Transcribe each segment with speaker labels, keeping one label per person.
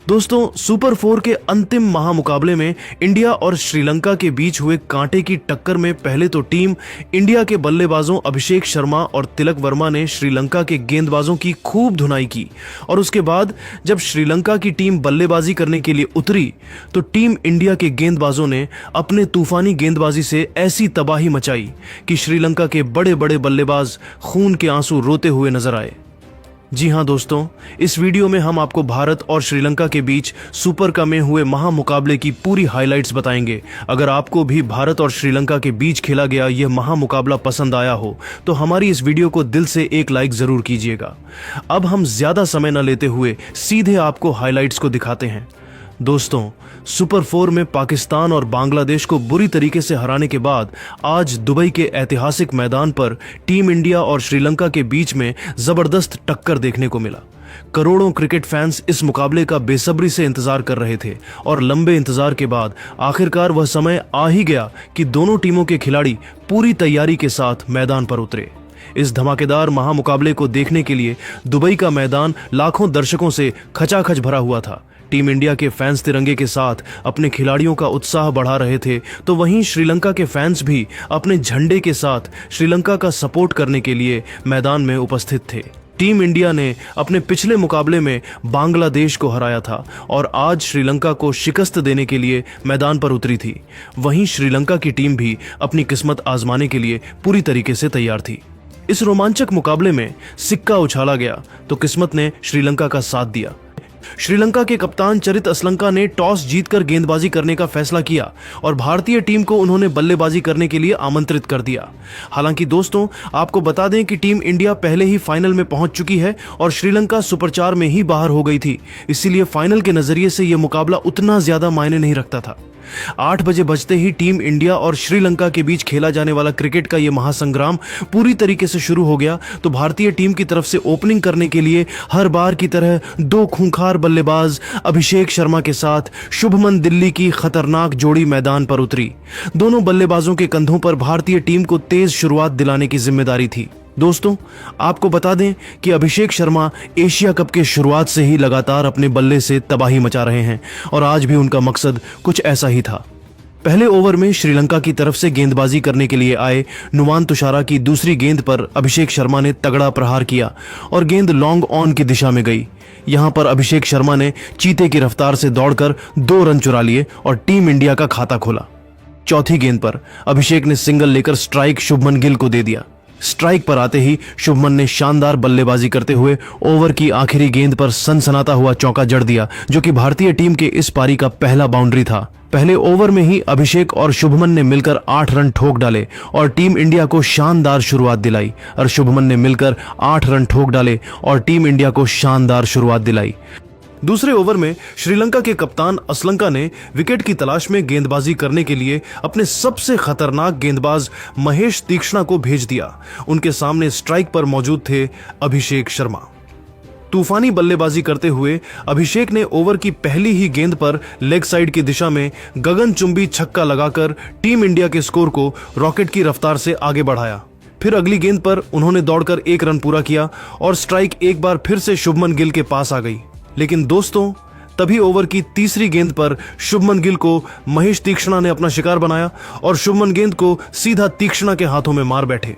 Speaker 1: दोस्तों, सुपर 4 के अंतिम महामुकाबले में इंडिया और श्रीलंका के बीच हुए कांटे की टक्कर में पहले तो टीम इंडिया के बल्लेबाजों अभिषेक शर्मा और तिलक वर्मा ने श्रीलंका के गेंदबाजों की खूब धुनाई की और उसके बाद जब श्रीलंका की टीम बल्लेबाजी करने के लिए उतरी तो टीम इंडिया के गेंदबाजों ने अपने तूफानी गेंदबाजी से ऐसी तबाही मचाई कि श्रीलंका के बड़े बड़े बल्लेबाज खून के आंसू रोते हुए नजर आए। जी हां दोस्तों, इस वीडियो में हम आपको भारत और श्रीलंका के बीच सुपर का में हुए महामुकाबले की पूरी हाइलाइट्स बताएंगे। अगर आपको भी भारत और श्रीलंका के बीच खेला गया यह महामुकाबला पसंद आया हो तो हमारी इस वीडियो को दिल से एक लाइक जरूर कीजिएगा। अब हम ज्यादा समय न लेते हुए सीधे आपको हाइलाइट्स को दिखाते हैं। दोस्तों, सुपर 4 में पाकिस्तान और बांग्लादेश को बुरी तरीके से हराने के बाद आज दुबई के ऐतिहासिक मैदान पर टीम इंडिया और श्रीलंका के बीच में जबरदस्त टक्कर देखने को मिला। करोड़ों क्रिकेट फैंस इस मुकाबले का बेसब्री से इंतजार कर रहे थे और लंबे इंतजार के बाद आखिरकार वह समय आ ही गया कि दोनों टीमों के खिलाड़ी पूरी तैयारी के साथ मैदान पर उतरे। इस धमाकेदार महामुकाबले को देखने के लिए दुबई का मैदान लाखों दर्शकों से खचाखच भरा हुआ था। टीम इंडिया के फैंस तिरंगे के साथ अपने खिलाड़ियों का उत्साह बढ़ा रहे थे तो वहीं श्रीलंका के फैंस भी अपने झंडे के साथ श्रीलंका का सपोर्ट करने के लिए मैदान में उपस्थित थे। टीम इंडिया ने अपने पिछले मुकाबले में बांग्लादेश को हराया था और आज श्रीलंका को शिकस्त देने के लिए मैदान पर उतरी थी। वहीं श्रीलंका की टीम भी अपनी किस्मत आजमाने के लिए पूरी तरीके से तैयार थी। इस रोमांचक मुकाबले में सिक्का उछाला गया तो किस्मत ने श्रीलंका का साथ दिया। श्रीलंका के कप्तान चरित असलंका ने टॉस जीतकर गेंदबाजी करने का फैसला किया और भारतीय टीम को उन्होंने बल्लेबाजी करने के लिए आमंत्रित कर दिया। हालांकि दोस्तों, आपको बता दें कि टीम इंडिया पहले ही फाइनल में पहुंच चुकी है और श्रीलंका सुपर 4 में ही बाहर हो गई थी, इसीलिए फाइनल के नजरिए से यह मुकाबला उतना ज्यादा मायने नहीं रखता था। 8 बजे बजते ही टीम इंडिया और श्रीलंका के बीच खेला जाने वाला क्रिकेट का यह महासंग्राम पूरी तरीके से शुरू हो गया तो भारतीय टीम की तरफ से ओपनिंग करने के लिए हर बार की तरह दो खूंखार बल्लेबाज अभिषेक शर्मा के साथ शुभमन दिल्ली की खतरनाक जोड़ी मैदान पर उतरी। दोनों बल्लेबाजों के कंधों पर भारतीय टीम को तेज शुरुआत दिलाने की जिम्मेदारी थी। दोस्तों, आपको बता दें कि अभिषेक शर्मा एशिया कप के शुरुआत से ही लगातार अपने बल्ले से तबाही मचा रहे हैं और आज भी उनका मकसद कुछ ऐसा ही था। पहले ओवर में श्रीलंका की तरफ से गेंदबाजी करने के लिए आए नुवान तुषारा की दूसरी गेंद पर अभिषेक शर्मा ने तगड़ा प्रहार किया और गेंद लॉन्ग ऑन की दिशा में गई। यहां पर अभिषेक शर्मा ने चीते की रफ्तार से दौड़कर 2 रन चुरा लिए और टीम इंडिया का खाता खोला। चौथी गेंद पर अभिषेक ने सिंगल लेकर स्ट्राइक शुभमन गिल को दे दिया। स्ट्राइक पर आते ही शुभमन ने शानदार बल्लेबाजी करते हुए ओवर की आखिरी गेंद पर सनसनाता हुआ चौका जड़ दिया, जो कि भारतीय टीम के इस पारी का पहला बाउंड्री था। पहले ओवर में ही अभिषेक और शुभमन ने मिलकर 8 रन ठोक डाले और टीम इंडिया को शानदार शुरुआत दिलाई और शुभमन ने मिलकर 8 रन ठोक डाले और टीम इंडिया को शानदार शुरुआत दिलाई। दूसरे ओवर में श्रीलंका के कप्तान असलंका ने विकेट की तलाश में गेंदबाजी करने के लिए अपने सबसे खतरनाक गेंदबाज महेश तीक्ष्णा को भेज दिया। उनके सामने स्ट्राइक पर मौजूद थे अभिषेक शर्मा। तूफानी बल्लेबाजी करते हुए अभिषेक ने ओवर की पहली ही गेंद पर लेग साइड की दिशा में गगनचुंबी छक्का लगाकर टीम इंडिया के स्कोर को रॉकेट की रफ्तार से आगे बढ़ाया। फिर अगली गेंद पर उन्होंने दौड़कर 1 रन पूरा किया और स्ट्राइक एक बार फिर से शुभमन गिल के पास आ गई। लेकिन दोस्तों, तभी ओवर की तीसरी गेंद पर शुभमन गिल को महेश तीक्ष्णा ने अपना शिकार बनाया और शुभमन गेंद को सीधा तीक्ष्णा के हाथों में मार बैठे।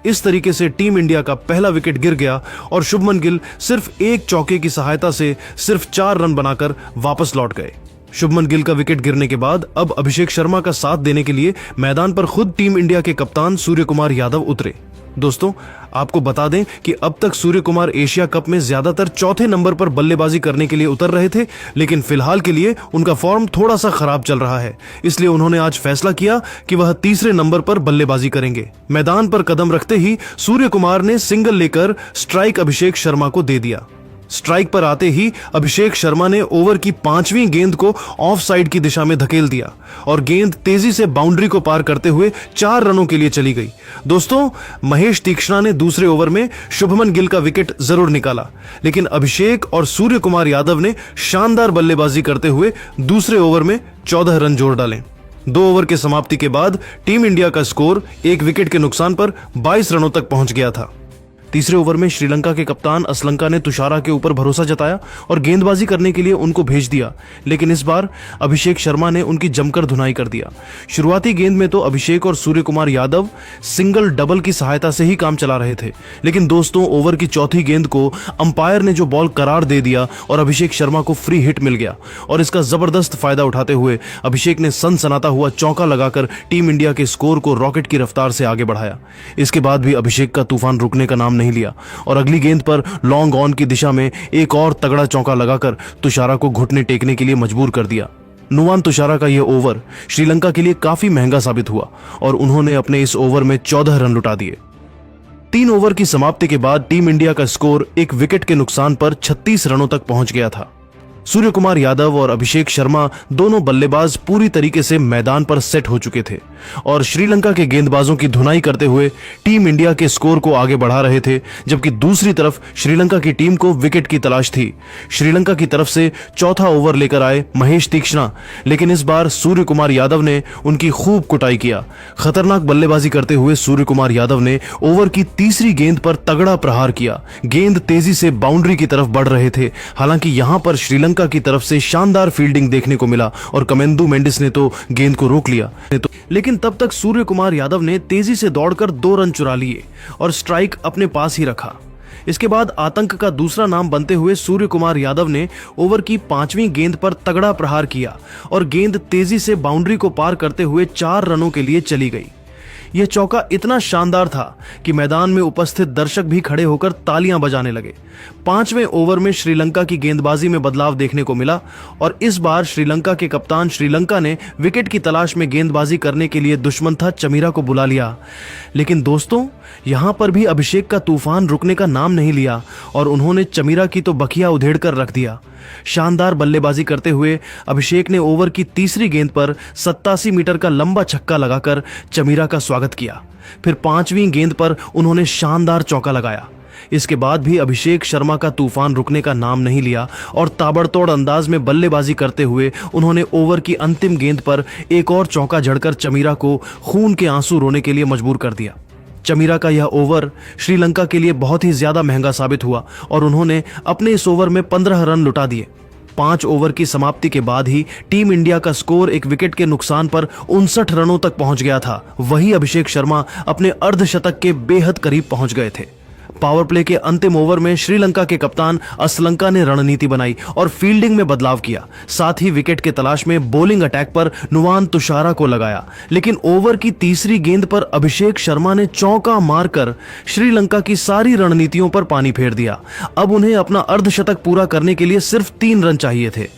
Speaker 1: इस तरीके से टीम इंडिया का पहला विकेट गिर गया और शुभमन गिल सिर्फ एक चौके की सहायता से सिर्फ 4 रन बनाकर वापस लौट गए। शुभमन गिल का विकेट गिरने के बाद अब अभिषेक शर्मा का साथ देने के लिए मैदान पर खुद टीम इंडिया के कप्तान सूर्य कुमार यादव उतरे। दोस्तों, आपको बता दें कि अब तक सूर्य कुमार एशिया कप में ज्यादातर चौथे नंबर पर बल्लेबाजी करने के लिए उतर रहे थे, लेकिन फिलहाल के लिए उनका फॉर्म थोड़ा सा खराब चल रहा है, इसलिए उन्होंने आज फैसला किया कि वह तीसरे नंबर पर बल्लेबाजी करेंगे। मैदान पर कदम रखते ही सूर्य कुमार ने सिंगल लेकर स्ट्राइक अभिषेक शर्मा को दे दिया। स्ट्राइक पर आते ही अभिषेक शर्मा ने ओवर की 5वीं गेंद को ऑफ साइड की दिशा में धकेल दिया और गेंद तेजी से बाउंड्री को पार करते हुए 4 रनों के लिए चली गई। दोस्तों, महेश तीक्ष्णा ने दूसरे ओवर में शुभमन गिल का विकेट जरूर निकाला, लेकिन अभिषेक और सूर्य कुमार यादव ने शानदार बल्लेबाजी करते हुए दूसरे ओवर में 14 रन जोड़ डाले। 2 ओवर के समाप्ति के बाद टीम इंडिया का स्कोर 1 विकेट के नुकसान पर 22 रनों तक पहुंच गया था। तीसरे ओवर में श्रीलंका के कप्तान असलंका ने तुषारा के ऊपर भरोसा जताया और गेंदबाजी करने के लिए उनको भेज दिया, लेकिन इस बार अभिषेक शर्मा ने उनकी जमकर धुनाई कर दिया। शुरुआती गेंद में तो अभिषेक और सूर्य कुमार यादव सिंगल डबल की सहायता से ही काम चला रहे थे, लेकिन दोस्तों ओवर की चौथी गेंद को अंपायर ने जो बॉल करार दे दिया और अभिषेक शर्मा को फ्री हिट मिल गया और इसका जबरदस्त फायदा उठाते हुए अभिषेक ने सनसनाता हुआ चौका लगाकर टीम इंडिया के स्कोर को रॉकेट की रफ्तार से आगे बढ़ाया। इसके बाद भी अभिषेक का तूफान रुकने का नाम नहीं लिया और अगली गेंद पर लॉन्ग ऑन की दिशा में एक और तगड़ा चौका लगाकर तुषारा को घुटने टेकने के लिए मजबूर कर दिया। नुवान तुषारा का यह ओवर श्रीलंका के लिए काफी महंगा साबित हुआ और उन्होंने अपने इस ओवर में 14 रन लुटा दिए। 3 ओवर की समाप्ति के बाद टीम इंडिया का स्कोर एक विकेट के नुकसान पर 36 रनों तक पहुंच गया था। सूर्य कुमार यादव और अभिषेक शर्मा दोनों बल्लेबाज पूरी तरीके से मैदान पर सेट हो चुके थे और श्रीलंका के गेंदबाजों की धुनाई करते हुए टीम इंडिया के स्कोर को आगे बढ़ा रहे थे, जबकि दूसरी तरफ श्रीलंका की टीम को विकेट की तलाश थी। श्रीलंका की तरफ से चौथा ओवर लेकर आए महेश तीक्ष्णा, लेकिन इस बार सूर्य कुमार यादव ने उनकी खूब कुटाई किया। खतरनाक बल्लेबाजी करते हुए सूर्य कुमार यादव ने ओवर की तीसरी गेंद पर तगड़ा प्रहार किया। गेंद तेजी से बाउंड्री की तरफ बढ़ रहे थे। हालांकि यहां पर श्रीलंका की तरफ से शानदार फील्डिंग देखने को मिला और कमेंदु मेंडिस ने तो गेंद को रोक लिया, लेकिन तब तक सूर्य कुमार यादव ने तेजी से दौड़कर 2 रन चुरा लिए और स्ट्राइक अपने पास ही रखा। इसके बाद आतंक का दूसरा नाम बनते हुए सूर्य कुमार यादव ने ओवर की 5वीं गेंद पर तगड़ा प्रहार किया और गेंद तेजी से बाउंड्री को पार करते हुए 4 रनों के लिए चली गई। यह चौका इतना शानदार था कि मैदान में उपस्थित दर्शक भी खड़े होकर तालियां बजाने लगे। 5वें ओवर में श्रीलंका की गेंदबाजी में बदलाव देखने को मिला और इस बार श्रीलंका के कप्तान श्रीलंका ने विकेट की तलाश में गेंदबाजी करने के लिए दुश्मन था चमीरा को बुला लिया। लेकिन दोस्तों यहां पर भी अभिषेक का तूफान रुकने का नाम नहीं लिया और उन्होंने चमीरा की तो बखिया उधेड़ कर रख दिया। शानदार बल्लेबाजी करते हुए अभिषेक ने ओवर की तीसरी गेंद पर 87 मीटर का लंबा छक्का लगाकर चमीरा का स्वागत किया। फिर 5वीं गेंद पर उन्होंने शानदार चौका लगाया। इसके बाद भी अभिषेक शर्मा का तूफान रुकने का नाम नहीं लिया और ताबड़तोड़ अंदाज में बल्लेबाजी करते हुए उन्होंने ओवर की अंतिम गेंद पर एक और चौका जड़कर चमीरा को खून के आंसू रोने के लिए मजबूर कर दिया। चमीरा का यह ओवर श्रीलंका के लिए बहुत ही ज्यादा महंगा साबित हुआ और उन्होंने अपने इस ओवर में 15 रन लुटा दिए। 5 ओवर की समाप्ति के बाद ही टीम इंडिया का स्कोर एक विकेट के नुकसान पर 59 रनों तक पहुंच गया था। वही अभिषेक शर्मा अपने अर्धशतक के बेहद करीब पहुंच गए थे। पावर प्ले के अंतिम ओवर में श्रीलंका के कप्तान असलंका ने रणनीति बनाई और फील्डिंग में बदलाव किया। साथ ही विकेट के तलाश में बॉलिंग अटैक पर नुवान तुषारा को लगाया, लेकिन ओवर की तीसरी गेंद पर अभिषेक शर्मा ने चौका मारकर श्रीलंका की सारी रणनीतियों पर पानी फेर दिया। अब उन्हें अपना अर्धशतक पूरा करने के लिए सिर्फ 3 रन चाहिए थे।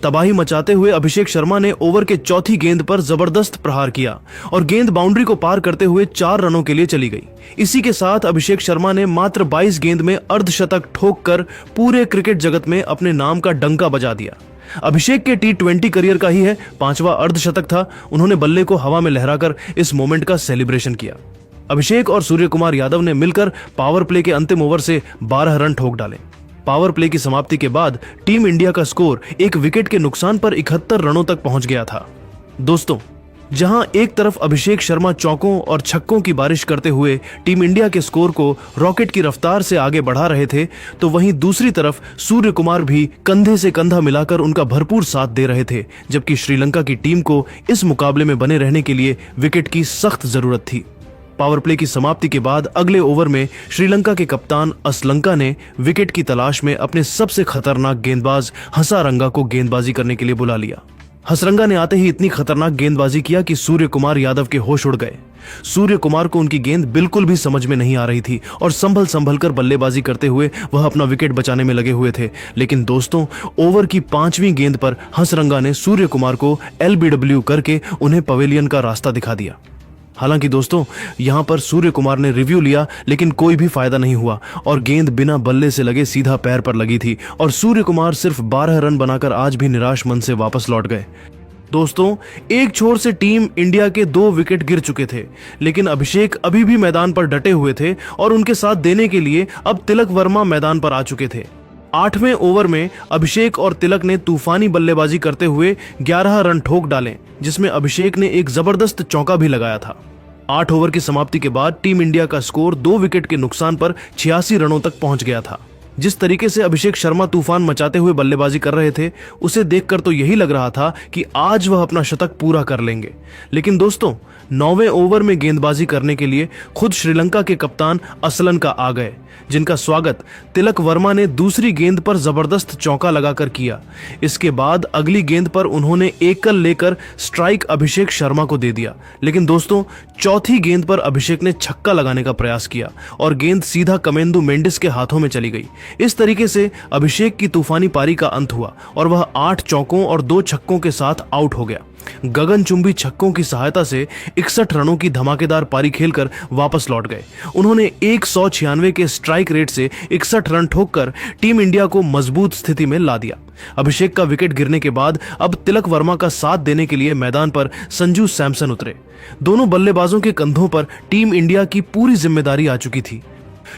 Speaker 1: तबाही मचाते हुए अभिषेक शर्मा ने ओवर के चौथी गेंद पर जबरदस्त प्रहार किया और गेंद बाउंड्री को पार करते हुए 4 रनों के लिए चली गई। इसी के साथ अभिषेक शर्मा ने मात्र 22 गेंद में अर्धशतक ठोककर पूरे क्रिकेट जगत में अपने नाम का डंका बजा दिया। अभिषेक के T20 करियर का ही है 5वां अर्धशतक था। उन्होंने बल्ले को हवा में लहराकर इस मोमेंट का सेलिब्रेशन किया। अभिषेक और सूर्य कुमार यादव ने मिलकर पावर प्ले के अंतिम ओवर से 12 रन ठोक डाले। पावर प्ले की समाप्ति के बाद टीम इंडिया का स्कोर एक विकेट के नुकसान पर 71 रनों तक पहुंच गया था। दोस्तों, जहां एक तरफ अभिषेक शर्मा चौकों और छक्कों की बारिश करते हुए टीम इंडिया के स्कोर को रॉकेट की रफ्तार से आगे बढ़ा रहे थे, तो वहीं दूसरी तरफ सूर्य कुमार भी कंधे से कंधा मिलाकर उनका भरपूर साथ दे रहे थे, जबकि श्रीलंका की टीम को इस मुकाबले में बने रहने के लिए विकेट की सख्त जरूरत थी। पावर प्ले की समाप्ति के बाद अगले ओवर में श्रीलंका के कप्तान असलंका ने विकेट की तलाश में अपने सबसे खतरनाक गेंदबाज हसारंगा को गेंदबाजी करने के लिए बुला लिया। हसरंगा ने आते ही इतनी खतरनाक गेंदबाजी किया कि सूर्य कुमार यादव के होश उड़ गए। सूर्य कुमार को उनकी गेंद बिल्कुल भी समझ में नहीं आ रही थी और संभल कर बल्लेबाजी करते हुए वह अपना विकेट बचाने में लगे हुए थे। लेकिन दोस्तों, ओवर की 5वीं गेंद पर हसरंगा ने सूर्य कुमार को LBW करके उन्हें पवेलियन का रास्ता दिखा दिया। हालांकि दोस्तों, यहां पर सूर्य कुमार ने रिव्यू लिया, लेकिन कोई भी फायदा नहीं हुआ और गेंद बिना बल्ले से लगे सीधा पैर पर लगी थी और सूर्य कुमार सिर्फ 12 रन बनाकर आज भी निराश मन से वापस लौट गए। दोस्तों, एक छोर से टीम इंडिया के 2 विकेट गिर चुके थे, लेकिन अभिषेक अभी भी मैदान पर डटे हुए थे और उनके साथ देने के लिए अब तिलक वर्मा मैदान पर आ चुके थे। 8वें ओवर में अभिषेक और तिलक ने तूफानी बल्लेबाजी करते हुए 11 रन ठोक डाले, जिसमें अभिषेक ने एक जबरदस्त चौका भी लगाया था। 8 ओवर की समाप्ति के बाद टीम इंडिया का स्कोर 2 विकेट के नुकसान पर 86 रनों तक पहुंच गया था। जिस तरीके से अभिषेक शर्मा तूफान मचाते हुए बल्लेबाजी कर रहे थे, उसे देखकर तो यही लग रहा था कि आज वह अपना शतक पूरा कर लेंगे। लेकिन दोस्तों, 9वें ओवर में गेंदबाजी करने के लिए खुद श्रीलंका के कप्तान असलंका आ गए, जिनका स्वागत तिलक वर्मा ने दूसरी गेंद पर जबरदस्त चौका लगाकर किया। इसके बाद अगली गेंद पर उन्होंने एकल लेकर स्ट्राइक अभिषेक शर्मा को दे दिया। लेकिन दोस्तों, चौथी गेंद पर अभिषेक ने छक्का लगाने का प्रयास किया और गेंद सीधा कमेंदु मेंडिस के हाथों में चली गई। इस तरीके से अभिषेक की तूफानी पारी का अंत हुआ और वह 8 चौकों और 2 छक्कों के साथ आउट हो गया। गगनचुंबी छक्कों की सहायता से 61 रनों की धमाकेदार पारी खेलकर वापस लौट गए। उन्होंने 196 के स्ट्राइक रेट से 61 रन ठोककर टीम इंडिया को मजबूत स्थिति में ला दिया। अभिषेक का विकेट गिरने के बाद अब तिलक वर्मा का साथ देने के लिए मैदान पर संजू सैमसन उतरे। दोनों बल्लेबाजों के कंधों पर टीम इंडिया की पूरी जिम्मेदारी आ चुकी थी।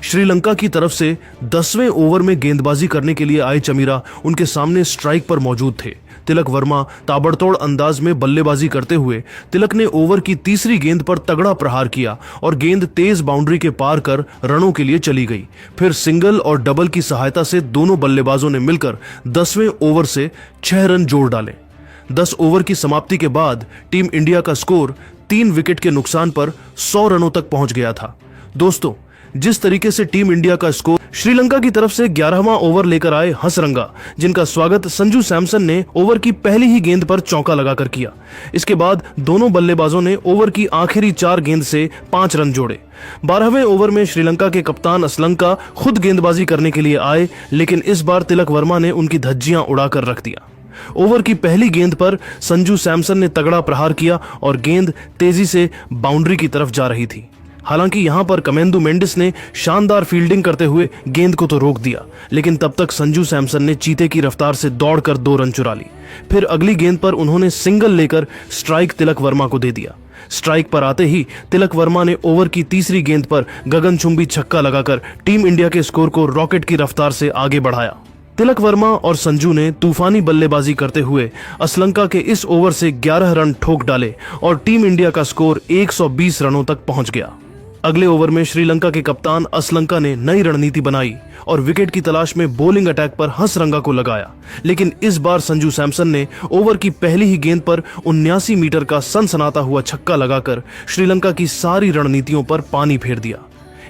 Speaker 1: श्रीलंका की तरफ से 10वें ओवर में गेंदबाजी करने के लिए आए चमीरा उनके सामने स्ट्राइक पर मौजूद थे। तिलक वर्मा ताबड़तोड़ अंदाज में बल्लेबाजी करते हुए तिलक ने ओवर की तीसरी गेंद पर तगड़ा प्रहार किया और गेंद तेज बाउंड्री के पार कर रनों के लिए चली गई। फिर सिंगल और डबल की सहायता से दोनों बल्लेबाजों ने मिलकर 10वें ओवर से 6 रन जोड़ डाले। 10 ओवर की समाप्ति के बाद टीम इंडिया का स्कोर 3 विकेट के नुकसान पर 100 रनों तक पहुंच गया था। दोस्तों, जिस तरीके से टीम इंडिया का स्कोर श्रीलंका की तरफ से 11वां ओवर लेकर आए हसरंगा, जिनका स्वागत संजू सैमसन ने ओवर की पहली ही गेंद पर चौका लगाकर किया। इसके बाद दोनों बल्लेबाजों ने ओवर की आखिरी 4 गेंद से 5 रन जोड़े। 12वें ओवर में श्रीलंका के कप्तान असलंका खुद गेंदबाजी करने के लिए आए, लेकिन इस बार तिलक वर्मा ने उनकी धज्जियां उड़ाकर रख दिया। ओवर की पहली गेंद पर संजू सैमसन ने तगड़ा प्रहार किया और गेंद तेजी से बाउंड्री की तरफ जा रही थी। हालांकि यहां पर कमेंदु मेंडिस ने शानदार फील्डिंग करते हुए गेंद को तो रोक दिया, लेकिन तब तक संजू सैमसन ने चीते की रफ्तार से दौड़कर 2 रन चुरा ली। फिर अगली गेंद पर उन्होंने सिंगल लेकर स्ट्राइक तिलक वर्मा को दे दिया। स्ट्राइक पर आते ही तिलक वर्मा ने ओवर की तीसरी गेंद पर गगनचुंबी छक्का लगाकर टीम इंडिया के स्कोर को रॉकेट की रफ्तार से आगे बढ़ाया। तिलक वर्मा और संजू ने तूफानी बल्लेबाजी करते हुए असलंका के इस ओवर से 11 रन ठोक डाले और टीम इंडिया का स्कोर 120 रनों तक पहुंच गया। अगले ओवर में श्रीलंका के कप्तान असलंका ने नई रणनीति बनाई और विकेट की तलाश में बॉलिंग अटैक पर हसरंगा को लगाया। लेकिन इस बार संजू सैमसन ने ओवर की पहली ही गेंद पर 79 मीटर का सनसनाता हुआ छक्का लगाकर श्रीलंका की सारी रणनीतियों पर पानी फेर दिया।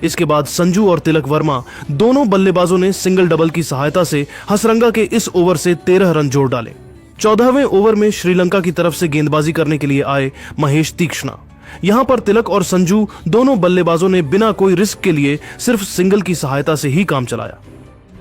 Speaker 1: इसके बाद संजू और तिलक वर्मा दोनों बल्लेबाजों ने सिंगल डबल की सहायता से हसरंगा के इस ओवर से 13 रन जोड़ डाले। 14वें ओवर में श्रीलंका की तरफ से गेंदबाजी करने के लिए आए महेश तीक्ष्णा। यहां पर तिलक और संजू दोनों बल्लेबाजों ने बिना कोई रिस्क के लिए सिर्फ सिंगल की सहायता से ही काम चलाया।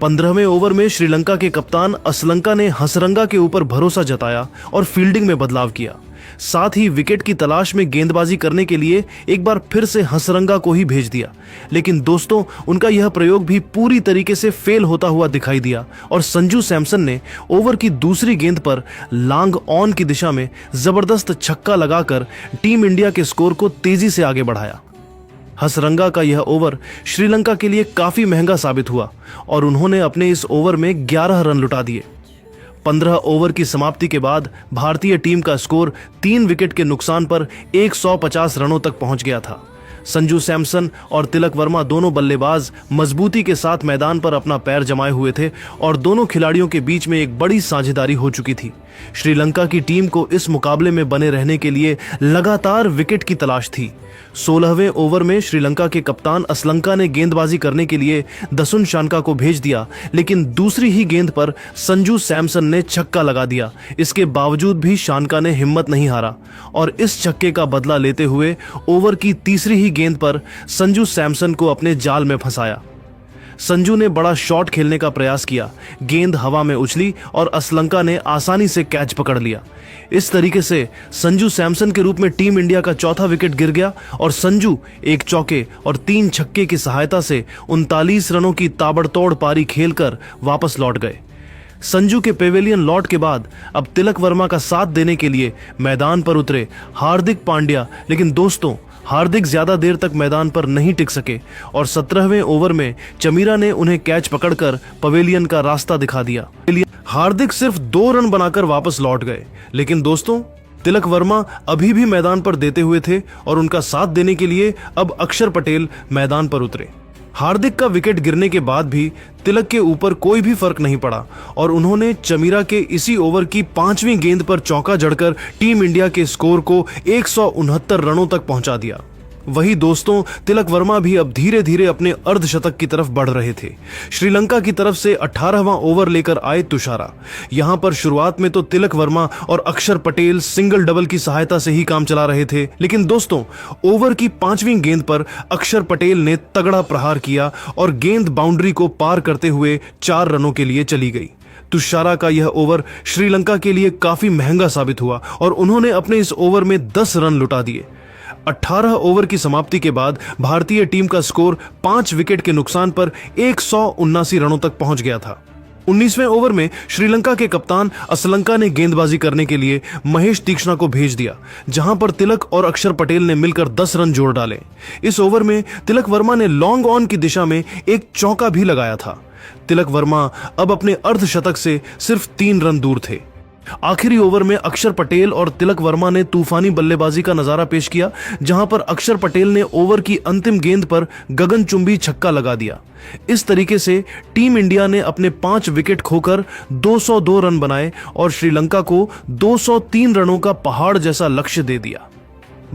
Speaker 1: 15वें ओवर में श्रीलंका के कप्तान असलंका ने हसरंगा के ऊपर भरोसा जताया और फील्डिंग में बदलाव किया। साथ ही विकेट की तलाश में गेंदबाजी करने के लिए एक बार फिर से हसरंगा को ही भेज दिया। लेकिन दोस्तों, उनका यह प्रयोग भी पूरी तरीके से फेल होता हुआ दिखाई दिया और संजू सैमसन ने ओवर की दूसरी गेंद पर लॉन्ग ऑन की दिशा में जबरदस्त छक्का लगाकर टीम इंडिया के स्कोर को तेजी से आगे बढ़ाया। हसरंगा का यह ओवर श्रीलंका के लिए काफी महंगा साबित हुआ और उन्होंने अपने इस ओवर में 11 रन लुटा दिए। 15 ओवर की समाप्ति के बाद भारतीय टीम का स्कोर 3 विकेट के नुकसान पर 150 रनों तक पहुंच गया था। संजू सैमसन और तिलक वर्मा दोनों बल्लेबाज मजबूती के साथ मैदान पर अपना पैर जमाए हुए थे और दोनों खिलाड़ियों के बीच में एक बड़ी साझेदारी हो चुकी थी। श्रीलंका की टीम को इस मुकाबले में बने रहने के लिए लगातार विकेट की तलाश थी। 16वें ओवर में श्रीलंका के कप्तान असलंका ने गेंदबाजी करने के लिए दसुन शानका को भेज दिया, लेकिन दूसरी ही गेंद पर संजू सैमसन ने छक्का लगा दिया। इसके बावजूद भी शानका ने हिम्मत नहीं हारा और इस छक्के का बदला लेते हुए ओवर की तीसरी ही गेंद पर संजू सैमसन को अपने जाल में फंसाया। संजू ने बड़ा शॉट खेलने का प्रयास किया, गेंद हवा में उछली और असलंका ने आसानी से कैच पकड़ लिया। इस तरीके से संजू सैमसन के रूप में टीम इंडिया का चौथा विकेट गिर गया और संजू 1 चौके और 3 छक्के की सहायता से 39 रनों की ताबड़तोड़ पारी खेलकर वापस लौट गए। संजू के पेवेलियन लौट के बाद अब तिलक वर्मा का साथ देने के लिए मैदान पर उतरे हार्दिक पांड्या, लेकिन दोस्तों हार्दिक ज्यादा देर तक मैदान पर नहीं टिक सके और 17वें ओवर में चमीरा ने उन्हें कैच पकड़कर पवेलियन का रास्ता दिखा दिया। हार्दिक सिर्फ 2 रन बनाकर वापस लौट गए, लेकिन दोस्तों तिलक वर्मा अभी भी मैदान पर देते हुए थे और उनका साथ देने के लिए अब अक्षर पटेल मैदान पर उतरे। हार्दिक का विकेट गिरने के बाद भी तिलक के ऊपर कोई भी फर्क नहीं पड़ा और उन्होंने चमीरा के इसी ओवर की 5वीं गेंद पर चौका जड़कर टीम इंडिया के स्कोर को 169 रनों तक पहुंचा दिया। वही दोस्तों, तिलक वर्मा भी अब धीरे धीरे अपने अर्धशतक की तरफ बढ़ रहे थे। श्रीलंका की तरफ से 18वां ओवर लेकर आए तुषारा। यहां पर शुरुआत में तो तिलक वर्मा और अक्षर पटेल सिंगल डबल की सहायता से ही काम चला रहे थे, लेकिन दोस्तों ओवर की 5वीं गेंद पर अक्षर पटेल ने तगड़ा प्रहार किया और गेंद बाउंड्री को पार करते हुए 4 रनों के लिए चली गई। तुषारा का यह ओवर श्रीलंका के लिए काफी महंगा साबित हुआ और उन्होंने अपने इस ओवर में 10 रन लुटा दिए। 18 ओवर की समाप्ति के बाद भारतीय टीम का स्कोर 5 विकेट के नुकसान पर 179 रनों तक पहुंच गया था। 19वें ओवर में श्रीलंका के कप्तान असलंका ने गेंदबाजी करने के लिए महेश तीक्ष्णा को भेज दिया, जहां पर तिलक और अक्षर पटेल ने मिलकर 10 रन जोड़ डाले। इस ओवर में तिलक वर्मा ने लॉन्ग ऑन की दिशा में एक चौका भी लगाया था। तिलक वर्मा अब अपने अर्धशतक से सिर्फ 3 रन दूर थे। आखिरी ओवर में अक्षर पटेल और तिलक वर्मा ने तूफानी बल्लेबाजी का नजारा पेश किया, जहां पर अक्षर पटेल ने ओवर की अंतिम गेंद पर गगनचुंबी छक्का लगा दिया। इस तरीके से टीम इंडिया ने अपने 5 विकेट खोकर 202 रन बनाए और श्रीलंका को 203 रनों का पहाड़ जैसा लक्ष्य दे दिया।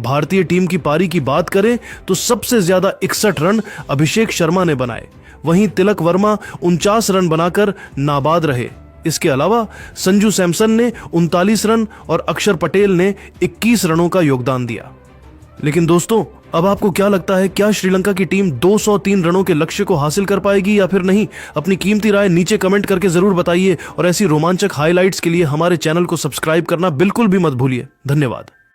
Speaker 1: भारतीय टीम की पारी की बात करें तो सबसे ज्यादा 61 रन अभिषेक शर्मा ने बनाए। वहीं तिलक वर्मा 49 रन बनाकर नाबाद रहे। इसके अलावा संजू सैमसन ने 39 रन और अक्षर पटेल ने 21 रनों का योगदान दिया। लेकिन दोस्तों, अब आपको क्या लगता है, क्या श्रीलंका की टीम 203 रनों के लक्ष्य को हासिल कर पाएगी या फिर नहीं? अपनी कीमती राय नीचे कमेंट करके जरूर बताइए और ऐसी रोमांचक हाइलाइट्स के लिए हमारे चैनल को सब्सक्राइब करना बिल्कुल भी मत भूलिए। धन्यवाद।